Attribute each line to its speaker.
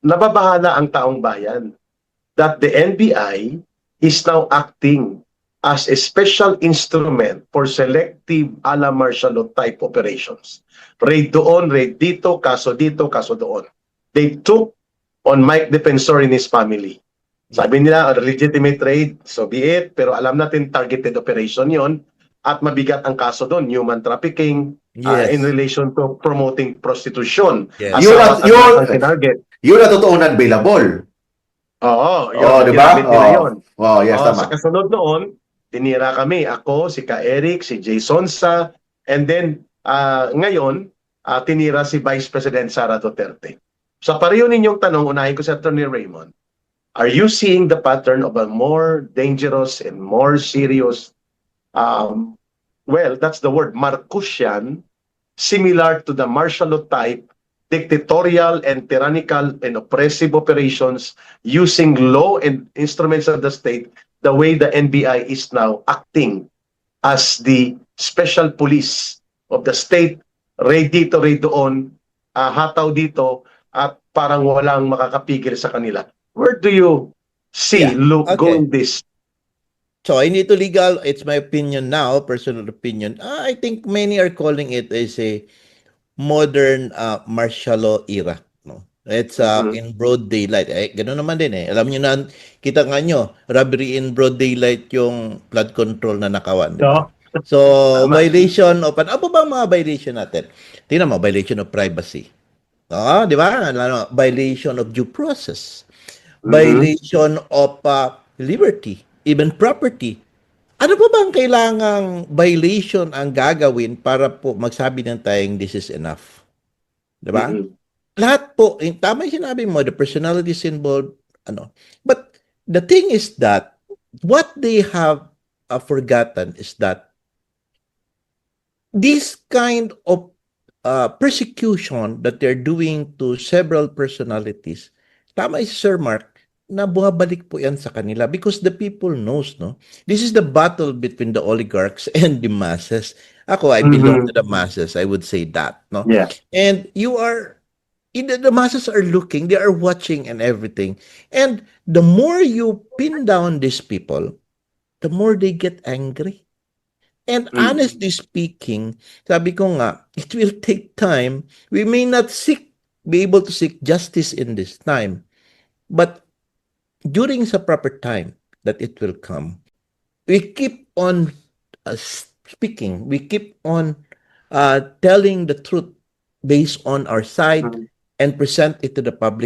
Speaker 1: nababahala ang taong bayan that the NBI is now acting as a special instrument for selective a la martial law type operations. Raid doon, raid dito, kaso doon. They took on Mike Defensor and his family. Sabi nila, a legitimate raid, so be it, pero alam natin targeted operation yon at mabigat ang kaso doon, human trafficking, in
Speaker 2: Yes.
Speaker 1: relation to promoting prostitution.
Speaker 2: Yes.
Speaker 1: Asawa ang tinarget.
Speaker 3: Yun na totoo na available.
Speaker 1: Oo,
Speaker 3: Oh,
Speaker 1: yun,
Speaker 3: di ba?
Speaker 1: ginamit nila yun.
Speaker 3: Oh, yes,
Speaker 1: Sa
Speaker 3: tama.
Speaker 1: kasunod noon, tinira kami, ako, si Ka Eric, si Jason Sa, and then ngayon, tinira si Vice President Sara Duterte. Sa pareho ninyong tanong, unahin ko si Attorney Raymond, are you seeing the pattern of a more dangerous and more serious, well, that's the word, Marcosian, similar to the martial law type, dictatorial and tyrannical and oppressive operations using law and instruments of the state, the way the NBI is now acting as the special police of the state, raid dito, raid doon, hataw dito, at parang walang makakapigil sa kanila. Where do you see going this?
Speaker 2: So, in ito legal, it's my opinion now, personal opinion. I think many are calling it as a modern martial law era. No? It's in broad daylight. Gano'n naman din eh. Alam niyo na, kita nga nyo, robbery in broad daylight yung flood control na nakawan. Diba? So, violation of, ano ba ang mga violation natin? Tingnan mo, violation of privacy. Di ba? Violation of due process. Violation of liberty, even property. Ano po bang kailangang violation ang gagawin para po magsabi ng tayong this is enough? Diba? Lahat po, tama yung sinabi mo, the personalities involved, ano. But the thing is that what they have forgotten is that this kind of persecution that they're doing to several personalities, tama si Sir Mark, na bumabalik po yan sa kanila because the people knows, no? This is the battle between the oligarchs and the masses. Ako, I belong to the masses. I would say that, no?
Speaker 1: Yeah.
Speaker 2: And you are, the masses are looking, they are watching and everything. And the more you pin down these people, the more they get angry. And honestly speaking, sabi ko nga, it will take time. We may not be able to seek justice in this time. But during the proper time that it will come, we keep on speaking, we keep on telling the truth based on our side and present it to the public.